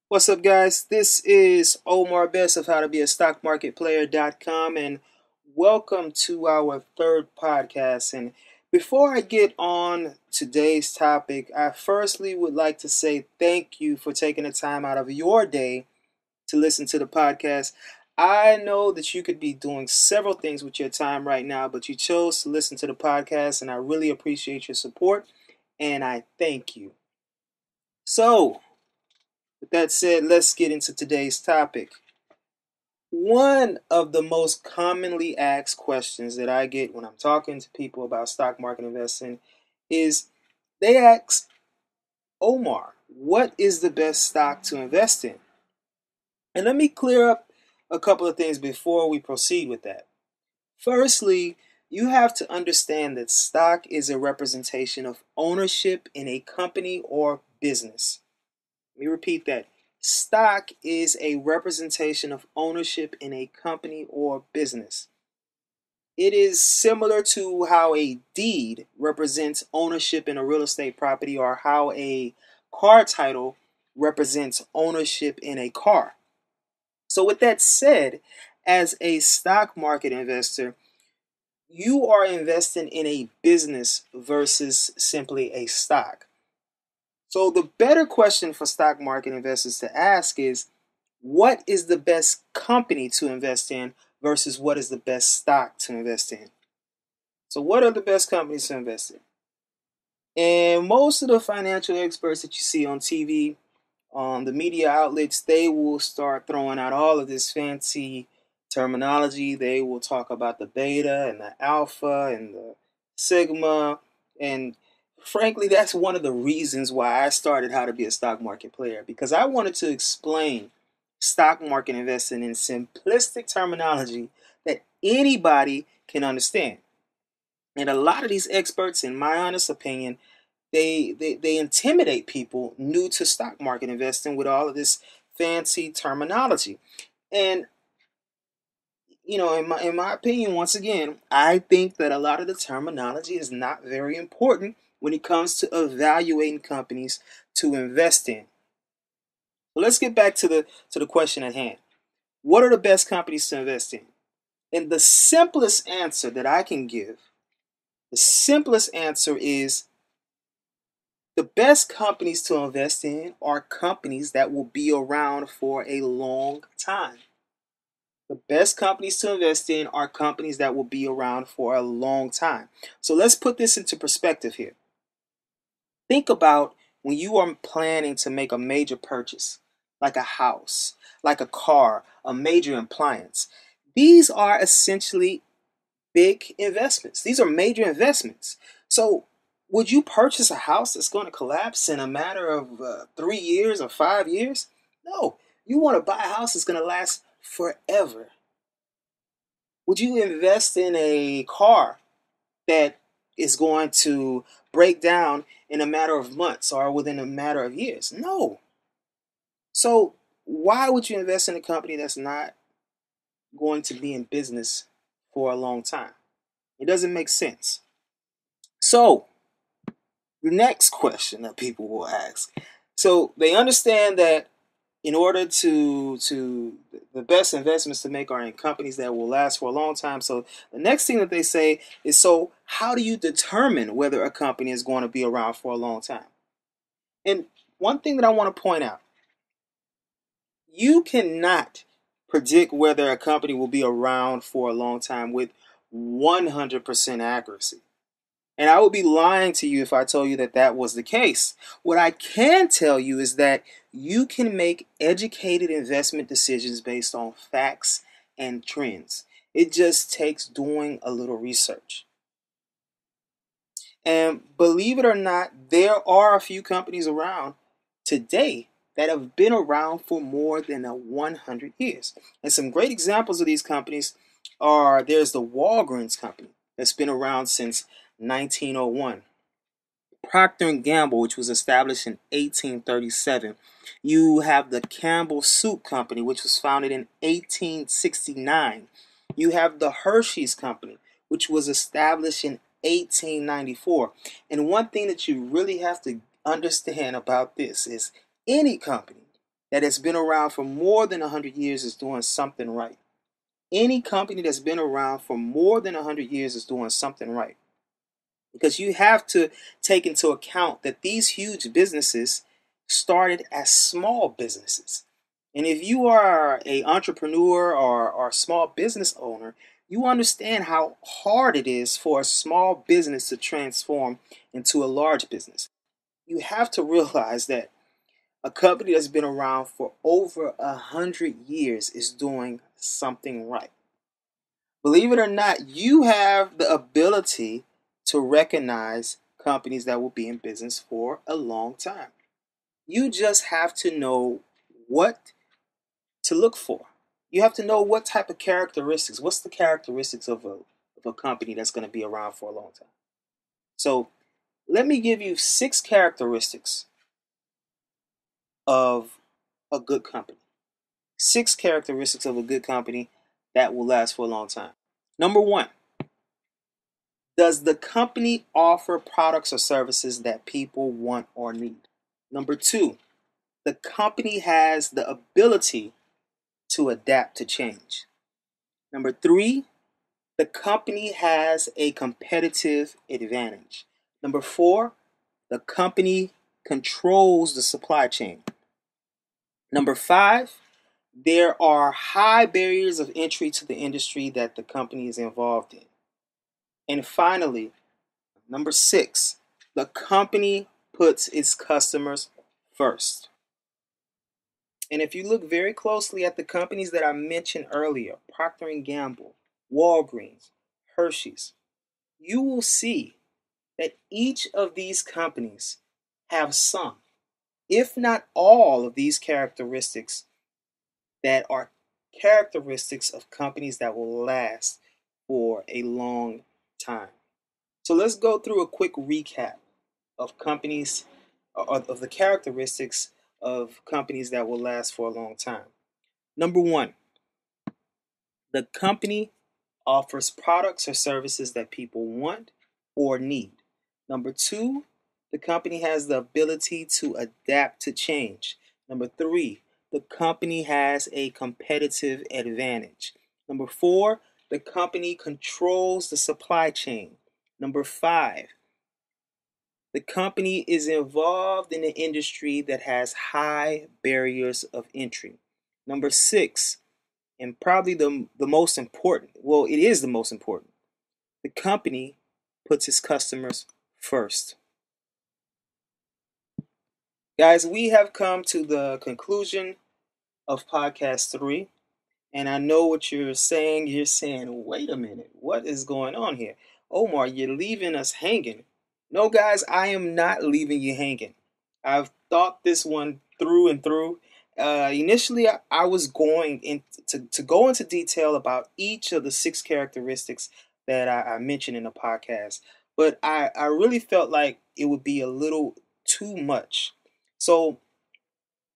What's up, guys? This is Omar Best of howtobeastockmarketplayer.com, and welcome to our third podcast. And before I get on today's topic, I firstly would like to say thank you for taking the time out of your day to listen to the podcast. I know that you could be doing several things with your time right now, but you chose to listen to the podcast, and I really appreciate your support, and I thank you. So, with that said, let's get into today's topic. One of the most commonly asked questions that I get when I'm talking to people about stock market investing is they ask, Omar, what is the best stock to invest in? And let me clear up a couple of things before we proceed with that. Firstly, you have to understand that stock is a representation of ownership in a company or business. Let me repeat that. Stock is a representation of ownership in a company or business. It is similar to how a deed represents ownership in a real estate property or how a car title represents ownership in a car. So, with that said, as a stock market investor, you are investing in a business versus simply a stock. So the better question for stock market investors to ask is, what is the best company to invest in versus what is the best stock to invest in? So what are the best companies to invest in? And most of the financial experts that you see on TV, on the media outlets, they will start throwing out all of this fancy terminology. They will talk about the beta and the alpha and the sigma. And frankly, that's one of the reasons why I started How to Be a Stock Market Player, because I wanted to explain stock market investing in simplistic terminology that anybody can understand. And a lot of these experts, in my honest opinion, they intimidate people new to stock market investing with all of this fancy terminology. And in my opinion, once again, I think that a lot of the terminology is not very important when it comes to evaluating companies to invest in. Well, let's get back to the question at hand. What are the best companies to invest in? And the simplest answer that I can give, the simplest answer is the best companies to invest in are companies that will be around for a long time. The best companies to invest in are companies that will be around for a long time. So let's put this into perspective here. Think about when you are planning to make a major purchase, like a house, like a car, a major appliance. These are essentially big investments. These are major investments. So would you purchase a house that's going to collapse in a matter of 3 years or 5 years? No. You want to buy a house that's going to last forever. Would you invest in a car that is going to break down in a matter of months or within a matter of years? No. So why would you invest in a company that's not going to be in business for a long time? It doesn't make sense. So the next question that people will ask. So they understand that in order to the best investments to make are in companies that will last for a long time. So the next thing that they say is, so how do you determine whether a company is going to be around for a long time? And one thing that I want to point out, you cannot predict whether a company will be around for a long time with 100% accuracy. And I would be lying to you if I told you that that was the case. What I can tell you is that you can make educated investment decisions based on facts and trends. It just takes doing a little research. And believe it or not, there are a few companies around today that have been around for more than 100 years. And some great examples of these companies are, there's the Walgreens company that's been around since 1901. Procter and Gamble, which was established in 1837. You have the Campbell Soup Company, which was founded in 1869. You have the Hershey's Company, which was established in 1894. And one thing that you really have to understand about this is any company, that has been around for more than 100 years is doing something right. Any company that's been around for more than 100 years is doing something right. Because you have to take into account that these huge businesses started as small businesses. And if you are an entrepreneur or a small business owner, you understand how hard it is for a small business to transform into a large business. You have to realize that a company that's been around for over 100 years is doing something right. Believe it or not, you have the ability to recognize companies that will be in business for a long time. You just have to know what to look for. You have to know what type of characteristics, what's the characteristics of a company that's going to be around for a long time. So let me give you 6 characteristics of a good company. 6 characteristics of a good company that will last for a long time. Number 1, does the company offer products or services that people want or need? Number 2, the company has the ability to adapt to change. Number 3, the company has a competitive advantage. Number 4, the company controls the supply chain. Number 5, there are high barriers of entry to the industry that the company is involved in. And finally, number 6, the company puts its customers first. And if you look very closely at the companies that I mentioned earlier, Procter & Gamble, Walgreens, Hershey's, you will see that each of these companies have some, if not all, of these characteristics that are characteristics of companies that will last for a long time. So let's go through a quick recap of companies, of the characteristics of companies that will last for a long time. Number 1, the company offers products or services that people want or need. Number 2, the company has the ability to adapt to change. Number 3, the company has a competitive advantage. Number 4, the company controls the supply chain. Number 5, the company is involved in an industry that has high barriers of entry. Number 6, and probably the most important, well, it is the most important, the company puts its customers first. Guys, we have come to the conclusion of podcast 3. And I know what you're saying. You're saying, wait a minute, what is going on here? Omar, you're leaving us hanging. No, guys, I am not leaving you hanging. I've thought this one through and through. Initially, I was going to go into detail about each of the 6 characteristics that I mentioned in the podcast. But I really felt like it would be a little too much. So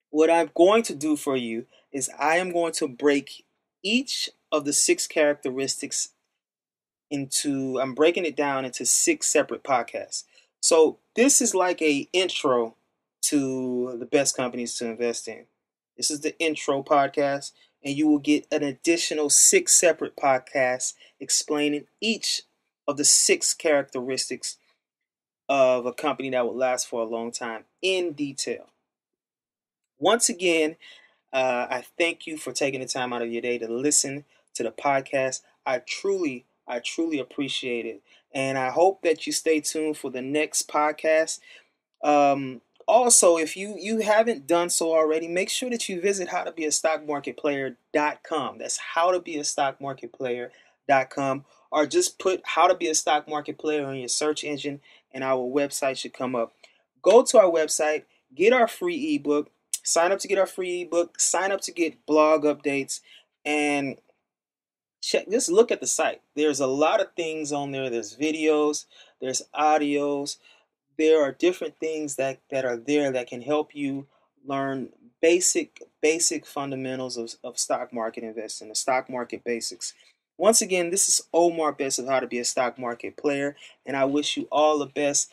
what I'm going to do for you is I am going to break each of the 6 characteristics I'm breaking it down into 6 separate podcasts. So this is like a intro to the best companies to invest in. This is the intro podcast, and you will get an additional 6 separate podcasts explaining each of the 6 characteristics of a company that will last for a long time in detail. Once again, I thank you for taking the time out of your day to listen to the podcast. I truly appreciate it. And I hope that you stay tuned for the next podcast. Also, if you haven't done so already, make sure that you visit howtobeastockmarketplayer.com. That's howtobeastockmarketplayer.com. Or just put how to be a stock market player on your search engine and our website should come up. Go to our website, get our free ebook. Sign up to get our free ebook. Sign up to get blog updates, and just look at the site. There's a lot of things on there. There's videos, there's audios. There are different things that are there that can help you learn basic fundamentals of stock market investing, the stock market basics. Once again, this is Omar Best of How to Be a Stock Market Player, and I wish you all the best.